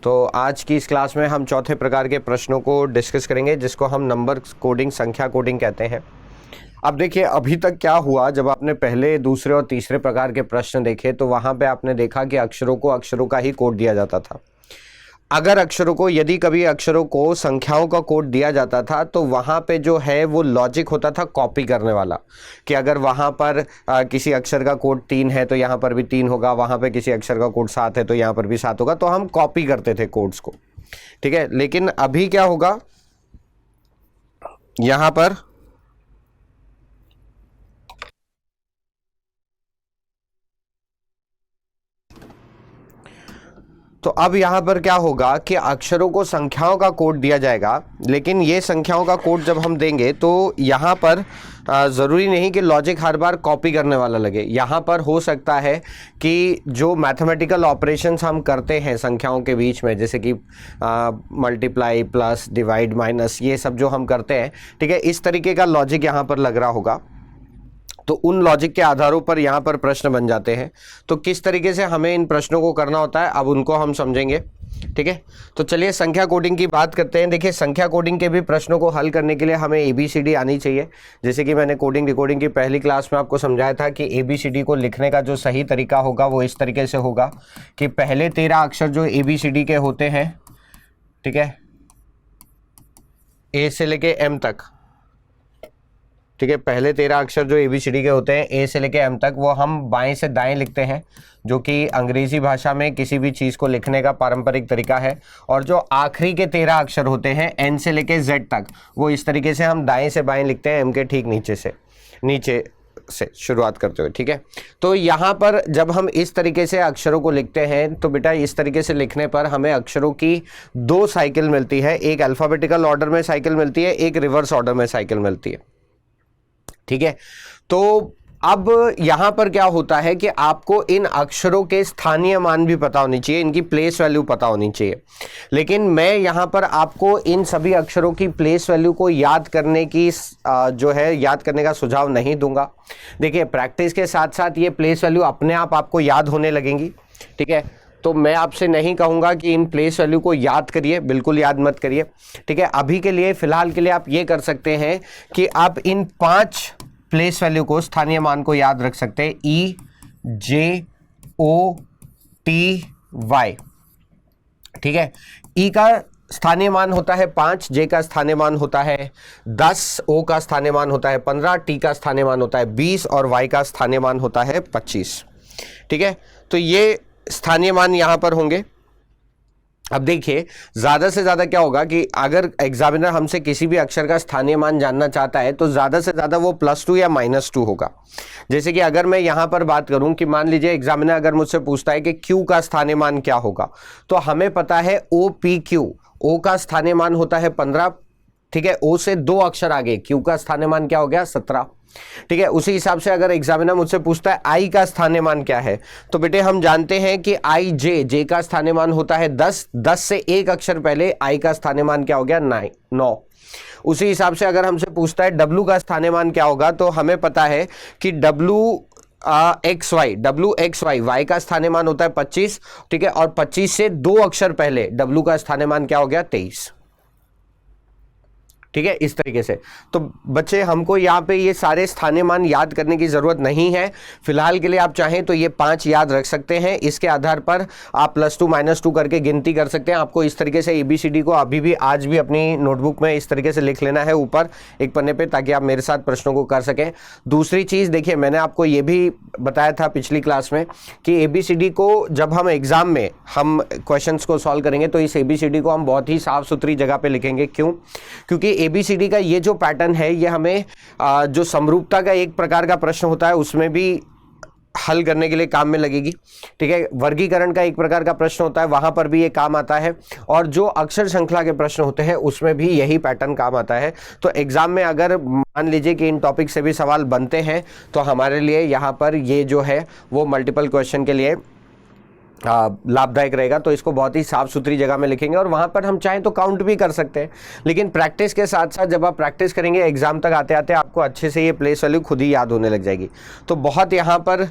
तो आज की इस क्लास में हम चौथे प्रकार के प्रश्नों को डिस्कस करेंगे, जिसको हम नंबर कोडिंग, संख्या कोडिंग कहते हैं। अब देखिए, अभी तक क्या हुआ, जब आपने पहले, दूसरे और तीसरे प्रकार के प्रश्न देखे तो वहाँ पे आपने देखा कि अक्षरों को अक्षरों का ही कोड दिया जाता था। अगर अक्षरों को, यदि कभी अक्षरों को संख्याओं का कोड दिया जाता था तो वहाँ पे जो है वो लॉजिक होता था कॉपी करने वाला, कि अगर वहाँ पर किसी अक्षर का कोड 3 है तो यहाँ पर भी 3 होगा, वहाँ पे किसी अक्षर का कोड 7 है तो यहाँ पर भी 7 होगा, तो हम कॉपी करते थे कोड्स को। ठीक है, लेकिन अभी क्या होगा, यहाँ पर तो अब यहाँ पर क्या होगा कि अक्षरों को संख्याओं का कोड दिया जाएगा, लेकिन ये संख्याओं का कोड जब हम देंगे तो यहाँ पर ज़रूरी नहीं कि लॉजिक हर बार कॉपी करने वाला लगे। यहाँ पर हो सकता है कि जो मैथमेटिकल ऑपरेशंस हम करते हैं संख्याओं के बीच में, जैसे कि मल्टीप्लाई, प्लस, डिवाइड, माइनस, ये सब जो हम करते हैं, ठीक है, इस तरीके का लॉजिक यहाँ पर लग रहा होगा। तो उन लॉजिक के आधारों पर यहाँ पर प्रश्न बन जाते हैं। तो किस तरीके से हमें इन प्रश्नों को करना होता है, अब उनको हम समझेंगे। ठीक है, तो चलिए संख्या कोडिंग की बात करते हैं। देखिए, संख्या कोडिंग के भी प्रश्नों को हल करने के लिए हमें ABCD आनी चाहिए। जैसे कि मैंने कोडिंग डिकोडिंग की पहली क्लास में आपको समझाया था कि ABCD को लिखने का जो सही तरीका होगा वो इस तरीके से होगा कि पहले 13 अक्षर जो ABCD के होते हैं, ठीक है, A से लेके M तक, ठीक है, पहले 13 अक्षर जो ABCD के होते हैं A से लेके M तक, वो हम बाएं से दाएं लिखते हैं, जो कि अंग्रेजी भाषा में किसी भी चीज़ को लिखने का पारंपरिक तरीका है। और जो आखिरी के 13 अक्षर होते हैं N से लेके Z तक, वो इस तरीके से हम दाएं से बाएं लिखते हैं, M के ठीक नीचे से शुरुआत करते हुए। ठीक है, तो यहाँ पर जब हम इस तरीके से अक्षरों को लिखते हैं तो बेटा इस तरीके से लिखने पर हमें अक्षरों की 2 साइकिल मिलती है, एक अल्फ़ाबेटिकल ऑर्डर में साइकिल मिलती है, एक रिवर्स ऑर्डर में साइकिल मिलती है। ठीक है, तो अब यहां पर क्या होता है कि आपको इन अक्षरों के स्थानीय मान भी पता होनी चाहिए, इनकी प्लेस वैल्यू पता होनी चाहिए। लेकिन मैं यहां पर आपको इन सभी अक्षरों की प्लेस वैल्यू को याद करने की याद करने का सुझाव नहीं दूंगा। देखिए, प्रैक्टिस के साथ साथ ये प्लेस वैल्यू अपने आप आपको याद होने लगेंगी। ठीक है, तो मैं आपसे नहीं कहूंगा कि इन प्लेस वैल्यू को याद करिए, बिल्कुल याद मत करिए। ठीक है, अभी के लिए, फिलहाल के लिए आप ये कर सकते हैं कि आप इन 5 प्लेस वैल्यू को, स्थानीय मान को याद रख सकते हैं। E, J, O, T, Y। ठीक है, E का स्थानीय मान होता है 5, J का स्थानीय मान होता है 10, O का स्थानीय मान होता है 15, T का स्थानीय मान होता है 20 और Y का स्थानीय मान होता है 25। ठीक है, तो ये स्थानीय मान यहां पर होंगे। अब देखिए, ज़्यादा से ज़्यादा क्या होगा कि अगर एग्जामिनर हमसे किसी भी अक्षर का स्थानीय मान जानना चाहता है तो ज़्यादा से ज़्यादा वो +2 या -2 होगा। जैसे कि अगर मैं यहाँ पर बात करूँ कि मान लीजिए एग्जामिनर अगर मुझसे पूछता है कि Q का स्थानीय मान क्या होगा, तो हमें पता है OPQ, O का स्थानीय मान होता है 15। ठीक है, O से 2 अक्षर आगे Q का स्थानीय मान क्या हो गया, 17। ठीक है, उसी हिसाब से अगर एग्जामिनर मुझसे पूछता है I का स्थानीय मान क्या है, तो बेटे हम जानते हैं कि J का स्थानीय मान होता है 10, 10 से 1 अक्षर पहले I का स्थानीय मान क्या हो गया, 9। उसी हिसाब से अगर हमसे पूछता है W का स्थानीय मान क्या होगा, तो हमें पता है कि WXY, Y का स्थानीय मान होता है 25। ठीक है, और 25 से 2 अक्षर पहले W का स्थानीय मान क्या हो गया, 23। ठीक है, इस तरीके से। तो बच्चे, हमको यहाँ पे ये सारे स्थानीय मान याद करने की ज़रूरत नहीं है। फिलहाल के लिए आप चाहें तो ये 5 याद रख सकते हैं। इसके आधार पर आप +2 -2 करके गिनती कर सकते हैं। आपको इस तरीके से ABCD को अभी भी, आज भी अपनी नोटबुक में इस तरीके से लिख लेना है ऊपर एक पन्ने पे, ताकि आप मेरे साथ प्रश्नों को कर सकें। दूसरी चीज़ देखिए, मैंने आपको ये भी बताया था पिछली क्लास में कि ABCD को जब हम एग्ज़ाम में हम क्वेश्चंस को सॉल्व करेंगे तो इस ABCD को हम बहुत ही साफ़ सुथरी जगह पर लिखेंगे। क्यों? क्योंकि ABCD का ये जो पैटर्न है, ये हमें जो समरूपता का एक प्रकार का प्रश्न होता है उसमें भी हल करने के लिए काम में लगेगी। ठीक है, वर्गीकरण का एक प्रकार का प्रश्न होता है, वहां पर भी ये काम आता है, और जो अक्षर श्रृंखला के प्रश्न होते हैं उसमें भी यही पैटर्न काम आता है। तो एग्जाम में अगर मान लीजिए कि इन टॉपिक से भी सवाल बनते हैं तो हमारे लिए यहाँ पर ये जो है वो मल्टीपल क्वेश्चन के लिए लाभदायक रहेगा। तो इसको बहुत ही साफ सुथरी जगह में लिखेंगे और वहाँ पर हम चाहें तो काउंट भी कर सकते हैं, लेकिन प्रैक्टिस के साथ साथ जब आप प्रैक्टिस करेंगे एग्जाम तक आते आते आपको अच्छे से ये प्लेस वैल्यू खुद ही याद होने लग जाएगी। तो बहुत यहाँ पर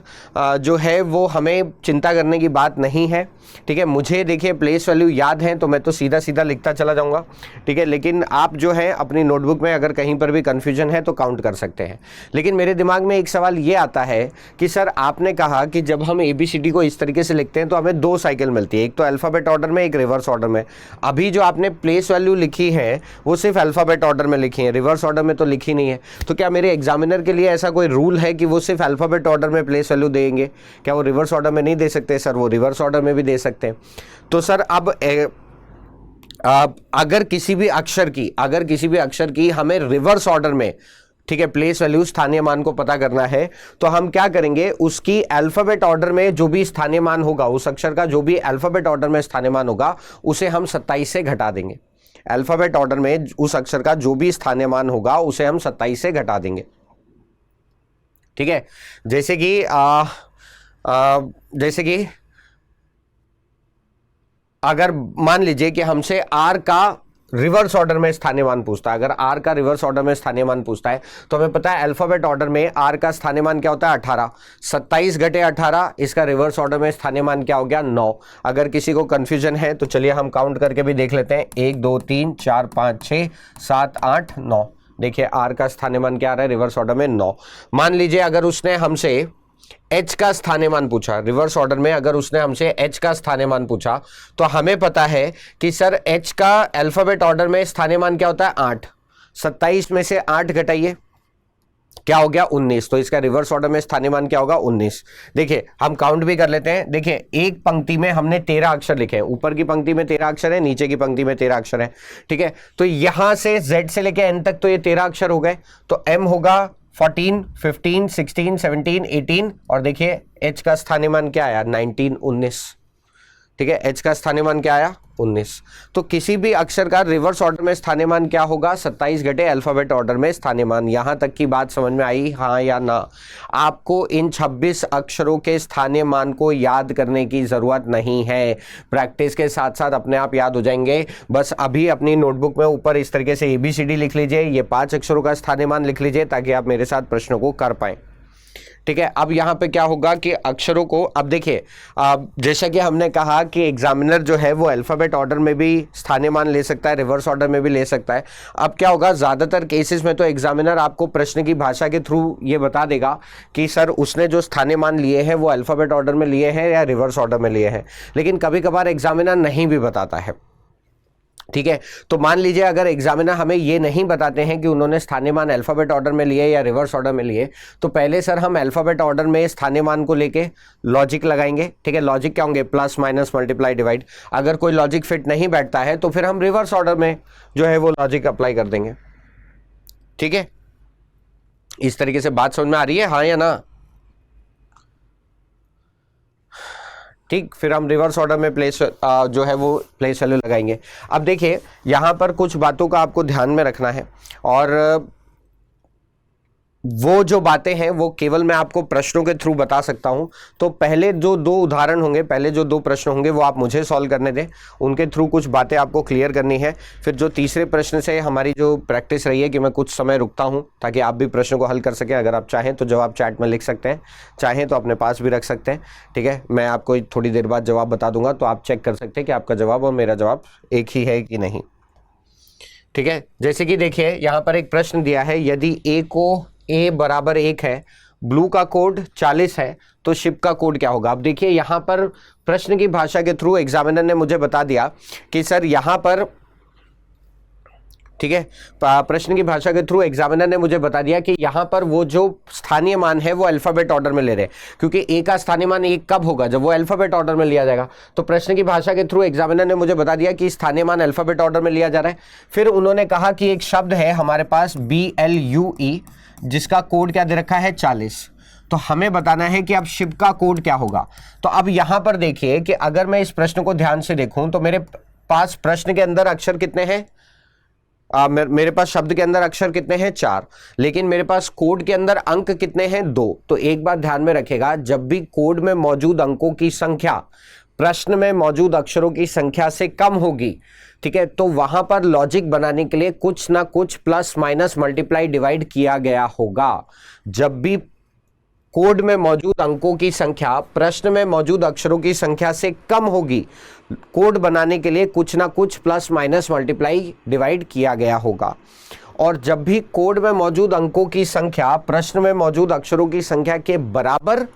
जो है वो हमें चिंता करने की बात नहीं है, ठीक है। मुझे देखिए प्लेस वैल्यू याद है तो मैं तो सीधा सीधा लिखता चला जाऊँगा, ठीक है, लेकिन आप जो है अपनी नोटबुक में अगर कहीं पर भी कन्फ्यूजन है तो काउंट कर सकते हैं। लेकिन मेरे दिमाग में एक सवाल ये आता है कि सर आपने कहा कि जब हम ABCD को इस तरीके से लिखते हैं तो हमें दो साइकिल मिलती है, एक तो अल्फ़ाबेट ऑर्डर में, एक रिवर्स ऑर्डर में। अभी जो आपने प्लेस वैल्यू लिखी है वो सिर्फ अल्फ़ाबेट ऑर्डर में लिखी है, रिवर्स ऑर्डर में तो लिखी नहीं है। तो क्या मेरे एग्जामिनर के लिए ऐसा कोई रूल है कि वो सिर्फ अल्फ़ाबेट ऑर्डर में प्लेस वैल्यू देंगे? क्या वो रिवर्स ऑर्डर में नहीं दे सकते? सर वो रिवर्स ऑर्डर में भी दे सकते हैं। तो सर अब अगर किसी भी अक्षर की हमें रिवर्स ऑर्डर में, ठीक है, प्लेस वैल्यू स्थानीय मान को पता करना है तो हम क्या करेंगे, उसकी अल्फाबेट ऑर्डर में जो भी स्थानीय मान होगा, उस अक्षर का जो भी अल्फाबेट ऑर्डर में स्थानीय मान होगा उसे हम 27 से घटा देंगे। अल्फाबेट ऑर्डर में उस अक्षर का जो भी स्थानीय मान होगा उसे हम 27 से घटा देंगे, ठीक है। जैसे कि अगर मान लीजिए कि हमसे R का रिवर्स ऑर्डर में स्थानीय मान पूछता है, अगर R का रिवर्स ऑर्डर में स्थानीय मान पूछता है तो हमें पता है अल्फाबेट ऑर्डर में R का स्थानीय मान क्या होता है 18, 27 घटे 18, इसका रिवर्स ऑर्डर में स्थानीय मान क्या हो गया 9। अगर किसी को कंफ्यूजन है तो चलिए हम काउंट करके भी देख लेते हैं, 1 2 3 4 5 6 7 8 9। देखिए R का स्थानीय मान क्या आ रहा है रिवर्स ऑर्डर में 9। मान लीजिए अगर उसने हमसे H का स्थानीय मान पूछा, रिवर्स ऑर्डर में अगर उसने हमसे H का स्थानीय मान पूछा तो हमें पता है कि सर H का अल्फाबेट ऑर्डर में स्थानीय मान क्या होता है 8, 27 में से 8 घटाइए, क्या हो गया 19। तो इसका रिवर्स ऑर्डर में स्थानीय मान क्या होगा 19। देखिए हम काउंट भी कर लेते हैं। देखिए एक पंक्ति में हमने 13 अक्षर लिखे हैं, ऊपर की पंक्ति में 13 अक्षर है, नीचे की पंक्ति में 13 अक्षर है, ठीक है। तो यहां से Z से लेके N तक तो ये 13 अक्षर हो गए। तो M होगा 14, 15, 16, 17, 18 और देखिए H का स्थानीय मान क्या आया 19, 19, ठीक है। H का स्थानीय मान क्या आया 19। तो किसी भी अक्षर का रिवर्स ऑर्डर में स्थानीय मान क्या होगा 27 घटे अल्फाबेट ऑर्डर में स्थानीय मान। यहां तक की बात समझ में आई, हाँ या ना? आपको इन 26 अक्षरों के स्थानीय मान को याद करने की जरूरत नहीं है, प्रैक्टिस के साथ साथ अपने आप याद हो जाएंगे। बस अभी अपनी नोटबुक में ऊपर इस तरीके से ABCD लिख लीजिए, ये 5 अक्षरों का स्थानीय मान लिख लीजिए ताकि आप मेरे साथ प्रश्नों को कर पाएं, ठीक है। अब यहाँ पे क्या होगा कि अक्षरों को, अब देखिए जैसा कि हमने कहा कि एग्जामिनर जो है वो अल्फ़ाबेट ऑर्डर में भी स्थानीय मान ले सकता है, रिवर्स ऑर्डर में भी ले सकता है। अब क्या होगा, ज़्यादातर केसेस में तो एग्जामिनर आपको प्रश्न की भाषा के थ्रू ये बता देगा कि सर उसने जो स्थानीय मान लिए हैं वो अल्फ़ाबेट ऑर्डर में लिए हैं या रिवर्स ऑर्डर में लिए हैं, लेकिन कभी कभार एग्जामिनर नहीं भी बताता है, ठीक है। तो मान लीजिए अगर एग्जामिनर हमें ये नहीं बताते हैं कि उन्होंने स्थानीय मान अल्फ़ाबेट ऑर्डर में लिए या रिवर्स ऑर्डर में लिए, तो पहले सर हम अल्फ़ाबेट ऑर्डर में स्थानीय मान को लेके लॉजिक लगाएंगे, ठीक है। लॉजिक क्या होंगे, प्लस माइनस मल्टीप्लाई डिवाइड। अगर कोई लॉजिक फिट नहीं बैठता है तो फिर हम रिवर्स ऑर्डर में जो है वो लॉजिक अप्लाई कर देंगे, ठीक है। इस तरीके से बात समझ में आ रही है, हाँ या ना? ठीक, फिर हम रिवर्स ऑर्डर में प्लेस जो है वो प्लेस वैल्यू लगाएंगे। अब देखिए यहाँ पर कुछ बातों का आपको ध्यान में रखना है और वो जो बातें हैं वो केवल मैं आपको प्रश्नों के थ्रू बता सकता हूं। तो पहले जो दो उदाहरण होंगे, पहले जो दो प्रश्न होंगे वो आप मुझे सॉल्व करने दें, उनके थ्रू कुछ बातें आपको क्लियर करनी है। फिर जो तीसरे प्रश्न से हमारी जो प्रैक्टिस रही है कि मैं कुछ समय रुकता हूं ताकि आप भी प्रश्न को हल कर सकें। अगर आप चाहें तो जवाब चैट में लिख सकते हैं, चाहें तो अपने पास भी रख सकते हैं, ठीक है। मैं आपको थोड़ी देर बाद जवाब बता दूंगा तो आप चेक कर सकते हैं कि आपका जवाब और मेरा जवाब एक ही है कि नहीं, ठीक है। जैसे कि देखिए यहाँ पर एक प्रश्न दिया है, यदि A बराबर 1 है, ब्लू का कोड 40 है तो शिप का कोड क्या होगा? अब देखिए यहाँ पर प्रश्न की भाषा के थ्रू एग्जामिनर ने मुझे बता दिया कि सर यहाँ पर, ठीक है, प्रश्न की भाषा के थ्रू एग्जामिनर ने मुझे बता दिया कि यहाँ पर वो जो स्थानीय मान है वो अल्फ़ाबेट ऑर्डर में ले रहे हैं, क्योंकि A का स्थानीय मान 1 कब होगा, जब वो अल्फ़ाबेट ऑर्डर में लिया जाएगा। तो प्रश्न की भाषा के थ्रू एग्जामिनर ने मुझे बता दिया कि स्थानीय मान अल्फ़ाबेट ऑर्डर में लिया जा रहा है। फिर उन्होंने कहा कि एक शब्द है हमारे पास BLUE जिसका कोड क्या दे रखा है 40, तो हमें बताना है कि अब शिप का कोड क्या होगा। तो अब यहां पर देखिए कि अगर मैं इस प्रश्न को ध्यान से देखूं तो मेरे पास प्रश्न के अंदर अक्षर कितने हैं, मेरे पास शब्द के अंदर अक्षर कितने हैं 4, लेकिन मेरे पास कोड के अंदर अंक कितने हैं 2। तो एक बात ध्यान में रखेगा, जब भी कोड में मौजूद अंकों की संख्या प्रश्न में मौजूद अक्षरों की संख्या से कम होगी, ठीक है, तो वहां पर लॉजिक बनाने के लिए कुछ ना कुछ प्लस माइनस मल्टीप्लाई डिवाइड किया गया होगा। जब भी कोड में मौजूद अंकों की संख्या प्रश्न में मौजूद अक्षरों की संख्या से कम होगी, कोड बनाने के लिए कुछ ना कुछ प्लस माइनस मल्टीप्लाई डिवाइड किया गया होगा। और जब भी कोड में मौजूद अंकों की संख्या प्रश्न में मौजूद अक्षरों की संख्या के बराबर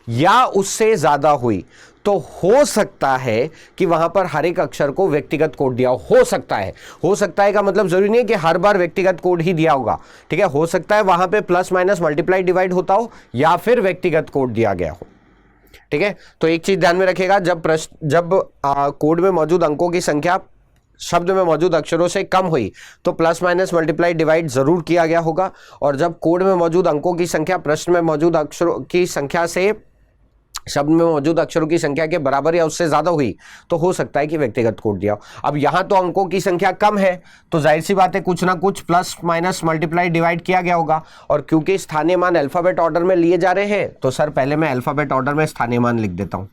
या उससे ज्यादा हुई, तो हो सकता है कि वहां पर हर एक अक्षर को व्यक्तिगत कोड दिया हो सकता है। हो सकता है का मतलब जरूरी नहीं है कि हर बार व्यक्तिगत कोड ही दिया होगा, ठीक है, हो सकता है वहां पे प्लस माइनस मल्टीप्लाई डिवाइड होता हो या फिर व्यक्तिगत कोड दिया गया हो, ठीक है। तो एक चीज ध्यान में रखिएगा, जब कोड में मौजूद अंकों की संख्या शब्द में मौजूद अक्षरों से कम हुई तो प्लस माइनस मल्टीप्लाई डिवाइड जरूर किया गया होगा, और जब कोड में मौजूद अंकों की संख्या प्रश्न में मौजूद अक्षरों की संख्या से शब्द में मौजूद अक्षरों की संख्या के बराबर या उससे ज्यादा हुई तो हो सकता है कि व्यक्तिगत कोड दिया हो। अब यहां तो अंकों की संख्या कम है तो जाहिर सी बात है कुछ ना कुछ प्लस माइनस मल्टीप्लाई डिवाइड किया गया होगा, और क्योंकि स्थानीय मान अल्फाबेट ऑर्डर में लिए जा रहे हैं तो सर पहले मैं अल्फाबेट ऑर्डर में स्थानीय मान लिख देता हूं,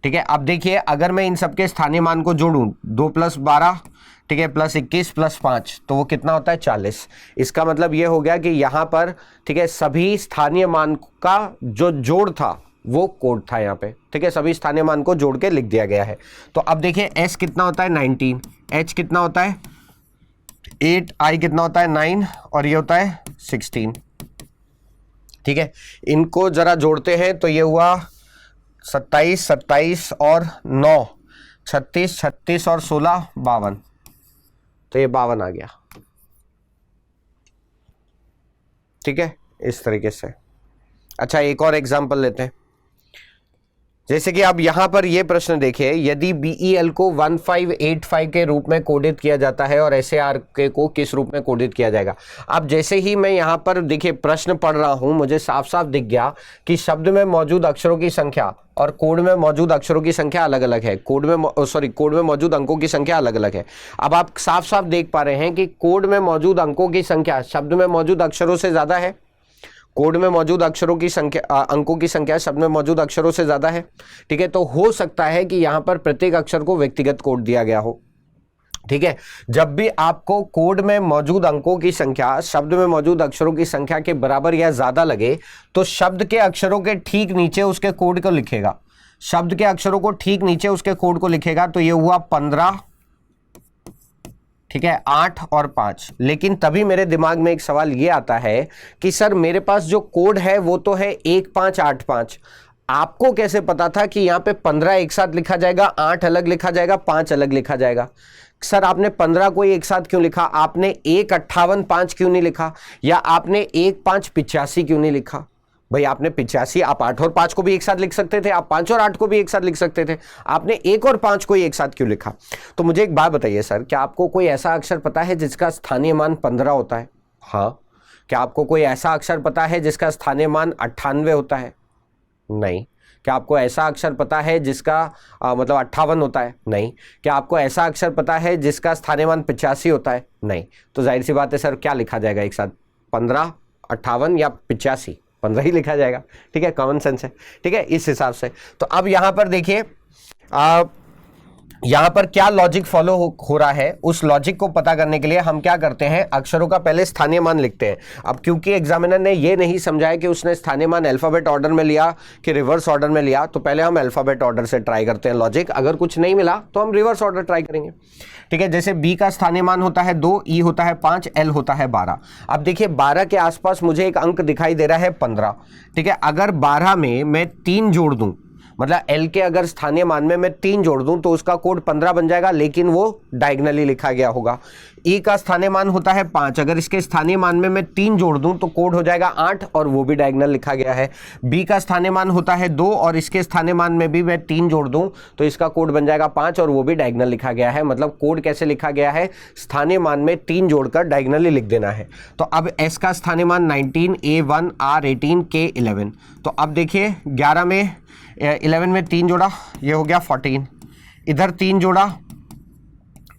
ठीक है। अब देखिए अगर मैं इन सबके स्थानीय मान को जोड़ूं 2 + 12, ठीक है, प्लस 21 + 5 तो वो कितना होता है 40। इसका मतलब ये हो गया कि यहां पर, ठीक है, सभी स्थानीय मान का जो जोड़ था वो कोड था यहाँ पे, ठीक है, सभी स्थानीय मान को जोड़ के लिख दिया गया है। तो अब देखिए s कितना होता है 19, h कितना होता है 8, i कितना होता है 9 और ये होता है 16, ठीक है। इनको जरा जोड़ते हैं तो ये हुआ 27, 27 और 9 36, 36 और 16 52, तो ये 52 आ गया, ठीक है, इस तरीके से। अच्छा एक और एग्जांपल लेते हैं, जैसे कि अब यहां पर यह प्रश्न देखिए, यदि BEL को 1585 के रूप में कोडित किया जाता है और SAR को किस रूप में कोडित किया जाएगा। अब जैसे ही मैं यहां पर देखिए प्रश्न पढ़ रहा हूं मुझे साफ साफ दिख गया कि शब्द में मौजूद अक्षरों की संख्या और कोड में मौजूद अक्षरों की संख्या अलग अलग है, कोड में मौजूद अंकों की संख्या अलग अलग है। अब आप साफ साफ देख पा रहे हैं कि कोड में मौजूद अंकों की संख्या शब्द में मौजूद अक्षरों से ज्यादा है, कोड में मौजूद अक्षरों की संख्या अंकों की संख्या शब्द में मौजूद अक्षरों से ज्यादा है, ठीक है। तो हो सकता है कि यहां पर प्रत्येक अक्षर को व्यक्तिगत कोड दिया गया हो, ठीक है। जब भी आपको कोड में मौजूद अंकों की संख्या शब्द में मौजूद अक्षरों की संख्या के बराबर या ज्यादा लगे तो शब्द के अक्षरों के ठीक नीचे उसके कोड को लिखेगा, शब्द के अक्षरों को ठीक नीचे उसके कोड को लिखेगा। तो ये हुआ 15, ठीक है, 8 और 5। लेकिन तभी मेरे दिमाग में एक सवाल ये आता है कि सर मेरे पास जो कोड है वो तो है 1585, आपको कैसे पता था कि यहाँ पे 15 एक साथ लिखा जाएगा, 8 अलग लिखा जाएगा, 5 अलग लिखा जाएगा? सर आपने 15 को एक साथ क्यों लिखा? आपने 158 क्यों नहीं लिखा, या आपने 1585 क्यों नहीं लिखा? भाई आपने 85, आप 8 और 5 को भी एक साथ लिख सकते थे, आप 5 और 8 को भी एक साथ लिख सकते थे, आपने 1 और 5 को ही एक साथ क्यों लिखा? तो मुझे एक बात बताइए सर, क्या आपको कोई ऐसा अक्षर पता है जिसका स्थानीय मान 15 होता है? हाँ। क्या आपको कोई ऐसा अक्षर पता है जिसका स्थानीय मान 98 होता है? नहीं। क्या आपको ऐसा अक्षर पता है जिसका मतलब 58 होता है? नहीं। क्या आपको ऐसा अक्षर पता है जिसका स्थानीय मान 85 होता है? नहीं। तो जाहिर सी बात है सर क्या लिखा जाएगा एक साथ, 15, 58 या 85? 15 ही लिखा जाएगा, ठीक है, कॉमन सेंस है, ठीक है, इस हिसाब से। तो अब यहां पर देखिए यहां पर क्या लॉजिक फॉलो हो रहा है, उस लॉजिक को पता करने के लिए हम क्या करते हैं, अक्षरों का पहले स्थानीय मान लिखते हैं। अब क्योंकि एग्जामिनर ने ये नहीं समझाया कि उसने स्थानीय मान अल्फाबेट ऑर्डर में लिया कि रिवर्स ऑर्डर में लिया, तो पहले हम अल्फाबेट ऑर्डर से ट्राई करते हैं लॉजिक, अगर कुछ नहीं मिला तो हम रिवर्स ऑर्डर ट्राई करेंगे, ठीक है। जैसे बी का स्थानीय मान होता है 2, ई होता है 5, एल होता है 12। अब देखिए 12 के आसपास मुझे एक अंक दिखाई दे रहा है 15, ठीक है। अगर 12 में मैं 3 जोड़ दूं, मतलब L के अगर स्थानीय मान में मैं 3 जोड़ दूं तो उसका कोड 15 बन जाएगा, लेकिन वो डायगनली लिखा गया होगा। E का स्थानीय मान होता है 5, अगर इसके स्थानीय मान में मैं 3 जोड़ दूं तो कोड हो जाएगा 8 और वो भी डायगनल लिखा गया है। B का स्थानीय मान होता है 2 और इसके स्थानीय मान में भी मैं 3 जोड़ दूं तो इसका कोड बन जाएगा 5 और वो भी डायगनल लिखा गया है। मतलब कोड कैसे लिखा गया है, स्थानीय मान में 3 जोड़कर डायगनली लिख देना है। तो अब S का स्थानीय मान 19, A1, R18, K11। तो अब देखिए 11 में 11 में 3 जोड़ा, ये हो गया 14, इधर 3 जोड़ा,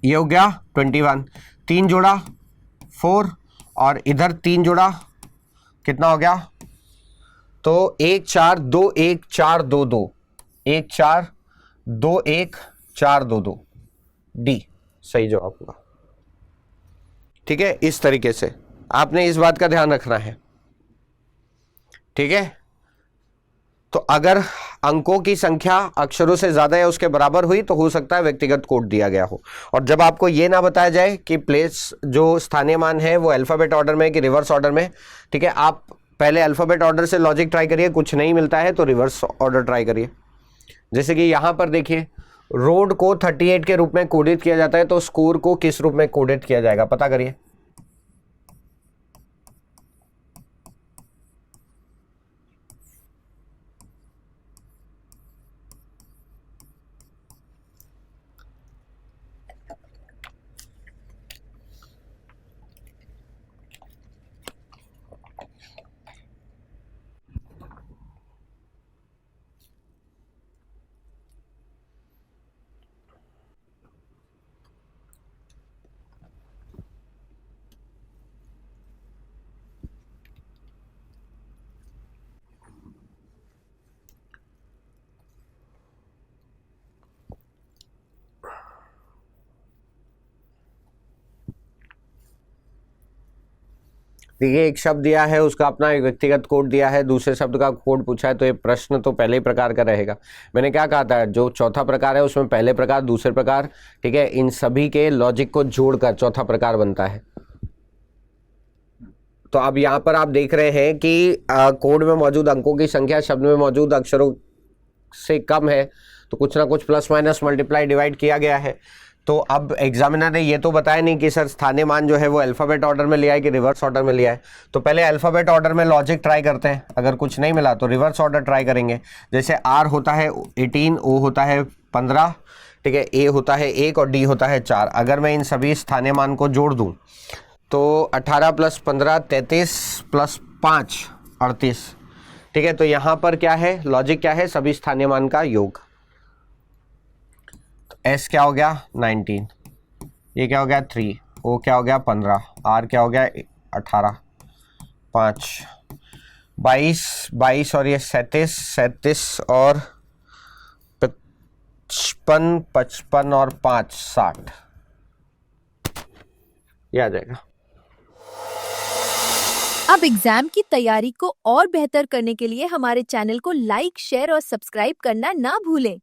ये हो गया 21, 3 जोड़ा 4 और इधर 3 जोड़ा कितना हो गया, तो 1 4 2 1 4 2 2, 1 4 2 1 4 2 2, डी सही जवाब होगा। ठीक है, इस तरीके से आपने इस बात का ध्यान रखना है। ठीक है, तो अगर अंकों की संख्या अक्षरों से ज्यादा या उसके बराबर हुई तो हो सकता है व्यक्तिगत कोड दिया गया हो। और जब आपको यह ना बताया जाए कि प्लेस जो स्थानीय मान है वो अल्फाबेट ऑर्डर में कि रिवर्स ऑर्डर में, ठीक है, आप पहले अल्फाबेट ऑर्डर से लॉजिक ट्राई करिए, कुछ नहीं मिलता है तो रिवर्स ऑर्डर ट्राई करिए। जैसे कि यहां पर देखिए, रोड को 38 के रूप में कोडित किया जाता है, तो स्कोर को किस रूप में कोडित किया जाएगा पता करिए। देखिए, एक शब्द दिया है, उसका अपना एक व्यक्तिगत कोड दिया है, दूसरे शब्द का कोड पूछा है, तो ये प्रश्न तो पहले ही प्रकार का रहेगा। मैंने क्या कहा था, जो चौथा प्रकार है उसमें पहले प्रकार, दूसरे प्रकार, ठीक है, इन सभी के लॉजिक को जोड़कर चौथा प्रकार बनता है। तो अब यहाँ पर आप देख रहे हैं कि कोड में मौजूद अंकों की संख्या शब्द में मौजूद अक्षरों से कम है, तो कुछ ना कुछ प्लस माइनस मल्टीप्लाई डिवाइड किया गया है। तो अब एग्जामिनर ने ये तो बताया नहीं कि सर स्थानीय मान जो है वो अल्फाबेट ऑर्डर में लिया है कि रिवर्स ऑर्डर में लिया है। तो पहले अल्फाबेट ऑर्डर में लॉजिक ट्राई करते हैं, अगर कुछ नहीं मिला तो रिवर्स ऑर्डर ट्राई करेंगे। जैसे आर होता है 18, ओ होता है 15, ठीक है, ए होता है 1 और डी होता है 4। अगर मैं इन सभी स्थानीय मान को जोड़ दूं तो 18 + 15 33 + 5 38। ठीक है, तो यहां पर क्या है, लॉजिक क्या है, सभी स्थानीय मान का योग। तो एस क्या हो गया 19, ये क्या हो गया 3, ओ क्या हो गया 15, आर क्या हो गया 18, 5 22 और ये 37 और 55 और 5 60, ये आ जाएगा। अब एग्जाम की तैयारी को और बेहतर करने के लिए हमारे चैनल को लाइक, शेयर और सब्सक्राइब करना ना भूलें।